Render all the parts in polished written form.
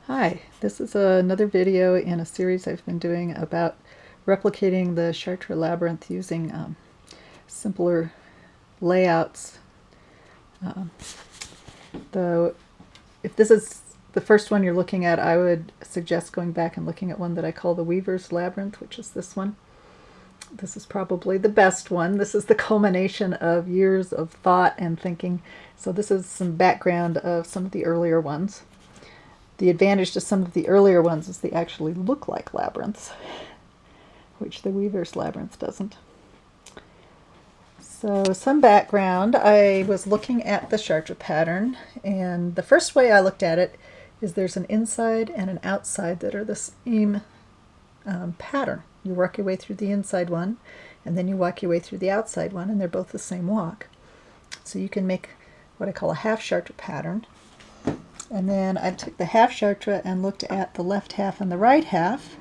Hi, this is another video in a series I've been doing about replicating the Chartres labyrinth using simpler layouts. Though, if this is the first one you're looking at, I would suggest going back and looking at one that I call the Weaver's Labyrinth, which is this one. This is probably the best one. This is the culmination of years of thought and thinking. So this is some background of some of the earlier ones. The advantage to some of the earlier ones is they actually look like labyrinths, which the Weaver's Labyrinth doesn't. So some background, I was looking at the Chartres pattern, and the first way I looked at it is there's an inside and an outside that are the same pattern. You work your way through the inside one, and then you walk your way through the outside one, and they're both the same walk. So you can make what I call a half Chartres pattern. And then I took the half Chartres and looked at the left half and the right half,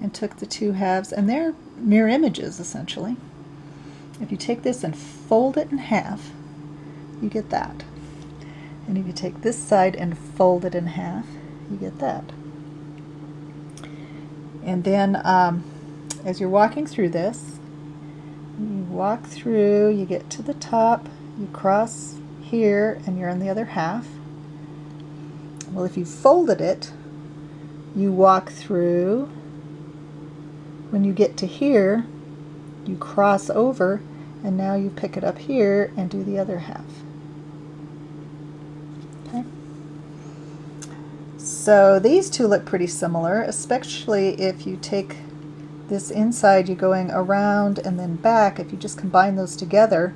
and took the two halves, and they're mirror images essentially. If you take this and fold it in half, you get that. And if you take this side and fold it in half, you get that. And then as you're walking through this, you walk through, you get to the top, you cross here, and you're on the other half. Well, if you folded it, you walk through. When you get to here, you cross over, and now you pick it up here and do the other half. Okay. So these two look pretty similar, especially if you take this inside, you're going around and then back. If you just combine those together,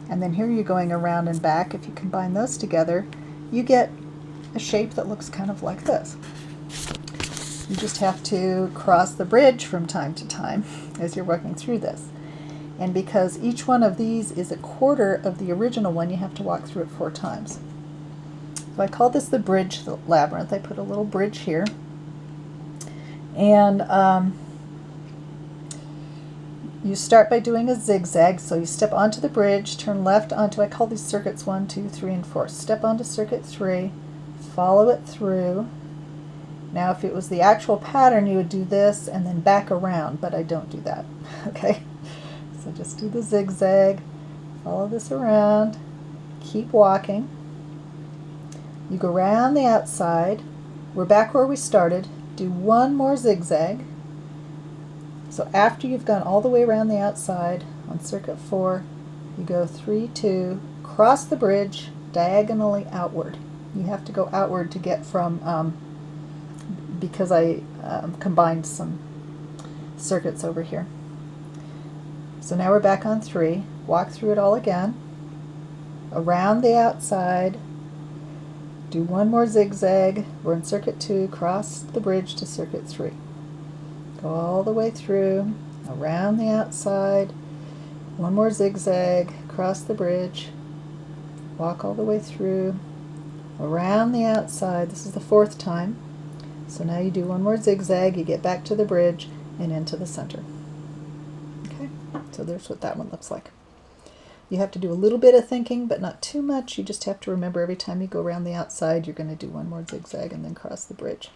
and then here you're going around and back, if you combine those together, you get a shape that looks kind of like this. You just have to cross the bridge from time to time as you're working through this. And because each one of these is a quarter of the original one, you have to walk through it 4 times. So I call this the bridge labyrinth. I put a little bridge here. And you start by doing a zigzag. So you step onto the bridge, turn left onto, I call these circuits 1, 2, 3, and 4. Step onto circuit 3, follow it through. Now if it was the actual pattern, you would do this and then back around, but I don't do that. Okay, so just do the zigzag, follow this around, keep walking. You go around the outside. We're back where we started. Do one more zigzag. So after you've gone all the way around the outside on circuit 4, you go 3, 2, cross the bridge diagonally outward. You have to go outward to get from, because I combined some circuits over here. So now we're back on 3. Walk through it all again. Around the outside. Do one more zigzag. We're in circuit 2. Cross the bridge to circuit 3. Go all the way through. Around the outside. One more zigzag. Cross the bridge. Walk all the way through. Around the outside. This is the 4th time. So now you do one more zigzag, you get back to the bridge and into the center. Okay, so there's what that one looks like. You have to do a little bit of thinking, but not too much. You just have to remember every time you go around the outside, you're going to do one more zigzag and then cross the bridge.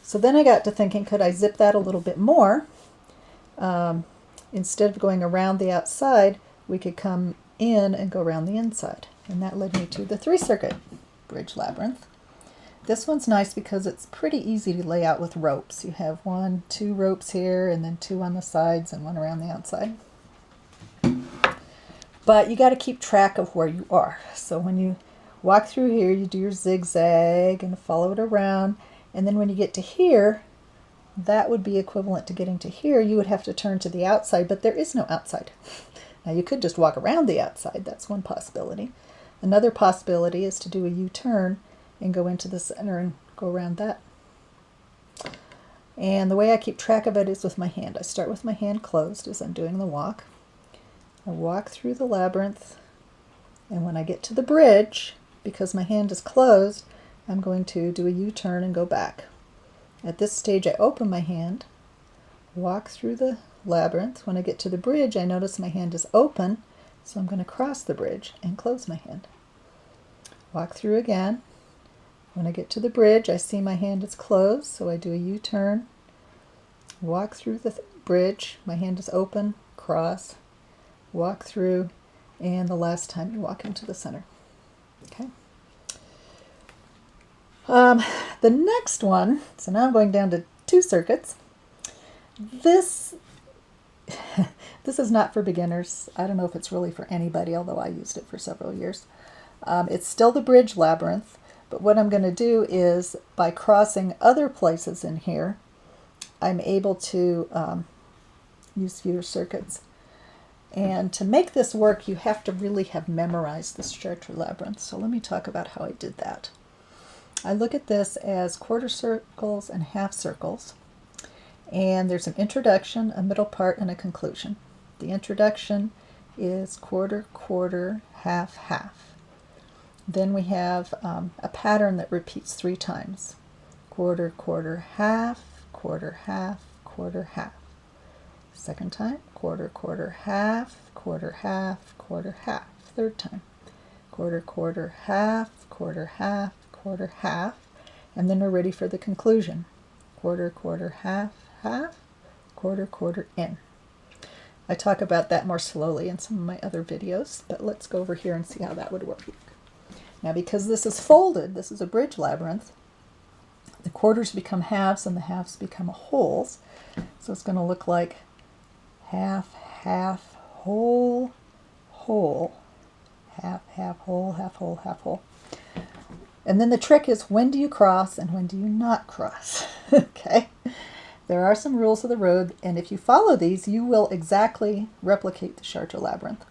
So then I got to thinking, could I zip that a little bit more? Instead of going around the outside, we could come in and go around the inside. And that led me to the 3-circuit bridge labyrinth. This one's nice because it's pretty easy to lay out with ropes. You have 1, 2 ropes here, and then 2 on the sides and 1 around the outside. But you got to keep track of where you are. So when you walk through here, you do your zigzag and follow it around. And then when you get to here, that would be equivalent to getting to here. You would have to turn to the outside, but there is no outside. Now you could just walk around the outside. That's one possibility. Another possibility is to do a U-turn and go into the center and go around that. And the way I keep track of it is with my hand. I start with my hand closed as I'm doing the walk. I walk through the labyrinth, and when I get to the bridge, because my hand is closed, I'm going to do a U-turn and go back. At this stage I open my hand, walk through the labyrinth. When I get to the bridge, I notice my hand is open, so I'm going to cross the bridge and close my hand. Walk through again, When I get to the bridge, I see my hand is closed, so I do a U-turn, walk through the bridge, my hand is open, cross, walk through, and the last time you walk into the center. Okay. The next one, so now I'm going down to 2 circuits. This this is not for beginners. I don't know if it's really for anybody, although I used it for several years. It's still the bridge labyrinth, but what I'm going to do is, by crossing other places in here, I'm able to use fewer circuits. And to make this work, you have to really have memorized this Chartres labyrinth. So let me talk about how I did that. I look at this as quarter circles and half circles. And there's an introduction, a middle part, and a conclusion. The introduction is quarter, quarter, half, half. Then we have a pattern that repeats 3 times. Quarter, quarter, half, quarter, half, quarter, half. Second time, quarter, quarter, half, quarter, half, quarter, half. Third time, quarter, quarter, half, quarter, half, quarter, half. And then we're ready for the conclusion. Quarter, quarter, half, half, quarter, quarter, in. I talk about that more slowly in some of my other videos, but let's go over here and see how that would work. Now, because this is folded, this is a bridge labyrinth, the quarters become halves and the halves become wholes. So it's going to look like half, half, whole, whole, half, half, whole, half, whole, half, whole. And then the trick is, when do you cross and when do you not cross? Okay. There are some rules of the road, and if you follow these, you will exactly replicate the Chartres labyrinth.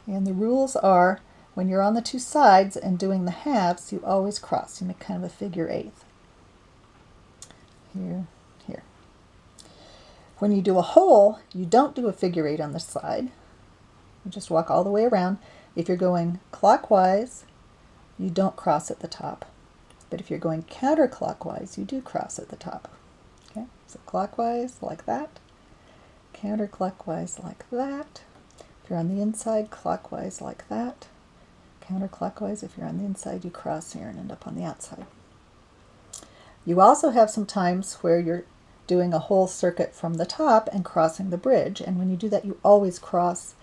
And the rules are, when you're on the 2 sides and doing the halves, you always cross. You make kind of a figure 8. Here, here. When you do a whole, you don't do a figure 8 on the side. You just walk all the way around. If you're going clockwise, you don't cross at the top. But if you're going counterclockwise, you do cross at the top. Okay, so clockwise like that, counterclockwise like that. If you're on the inside, clockwise like that. Counterclockwise, if you're on the inside, you cross here and end up on the outside. You also have some times where you're doing a whole circuit from the top and crossing the bridge, and when you do that, you always cross,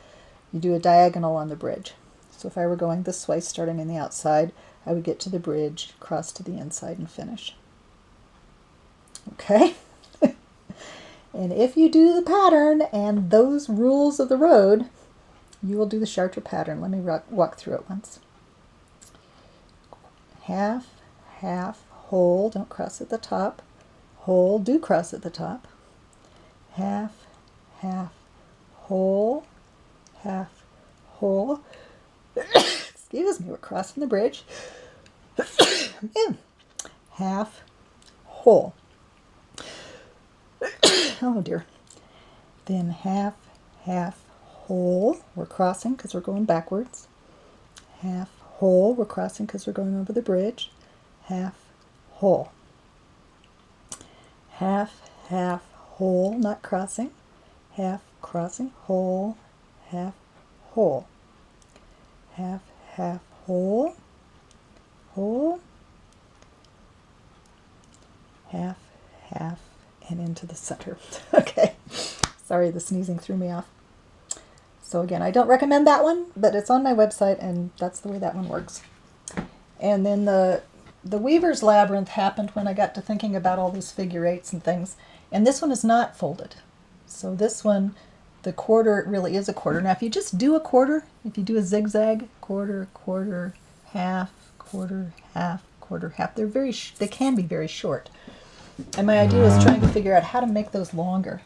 you do a diagonal on the bridge. So if I were going this way, starting on the outside, I would get to the bridge, cross to the inside, and finish. Okay? And if you do the pattern and those rules of the road, you will do the Chartres pattern. Let me walk through it once. Half, half, whole, don't cross at the top. Whole, do cross at the top. Half, half, whole, half, whole. Excuse me, we're crossing the bridge. In. Half, whole. Oh dear. Then half, half, whole. We're crossing because we're going backwards. Half, whole. We're crossing because we're going over the bridge. Half, whole. Half, half, whole, not crossing. Half, crossing, whole, half, whole. Half, half, whole, whole. Half, half, and into the center. Okay. Sorry, the sneezing threw me off. So again, I don't recommend that one, but it's on my website, and that's the way that one works. And then the Weaver's Labyrinth happened when I got to thinking about all these figure 8s and things. And this one is not folded. So this one, the quarter really is a quarter. Now if you just do a quarter, if you do a zigzag, quarter, quarter, half, quarter, half, quarter, half, they can be very short. And my idea was trying to figure out how to make those longer.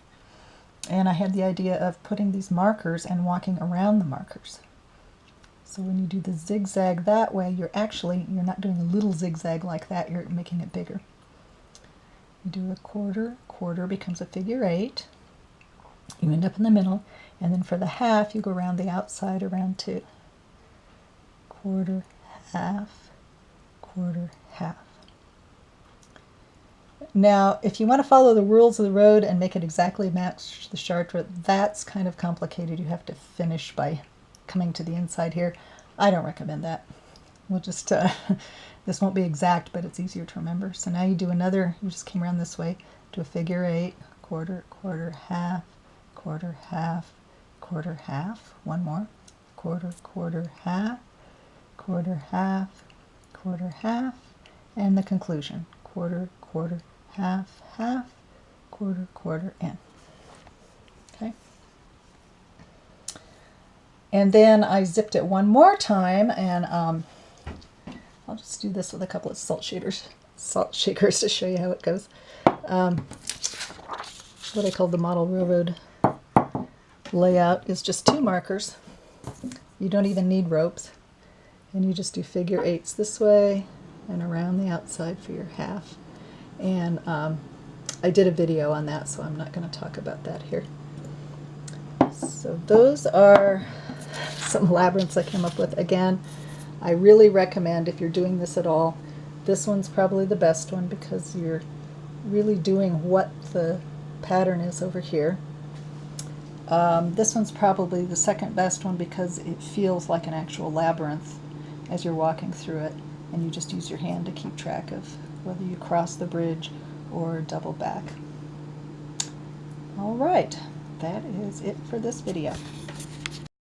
And I had the idea of putting these markers and walking around the markers. So when you do the zigzag that way, you're not doing a little zigzag like that, you're making it bigger. You do a quarter, quarter becomes a figure 8. You end up in the middle, and then for the half, you go around the outside around 2. Quarter, half, quarter, half. Now, if you want to follow the rules of the road and make it exactly match the Chartres, that's kind of complicated. You have to finish by coming to the inside here. I don't recommend that. We'll just This won't be exact, but it's easier to remember. So now you do another, you just came around this way, do a figure 8, quarter, quarter, half, quarter, half, quarter, half, one more, quarter, quarter, half, quarter, half, quarter, half, and the conclusion, quarter, quarter, half, half, quarter, quarter, in. Okay. And then I zipped it one more time, and I'll just do this with a couple of salt shakers to show you how it goes. What I call the model railroad layout is just 2 markers. You don't even need ropes, and you just do figure 8s this way and around the outside for your half. And I did a video on that, so I'm not going to talk about that here. So those are some labyrinths I came up with. Again, I really recommend, if you're doing this at all, this one's probably the best one because you're really doing what the pattern is over here. This one's probably the second best one because it feels like an actual labyrinth as you're walking through it, and you just use your hand to keep track of whether you cross the bridge or double back. All right, that is it for this video.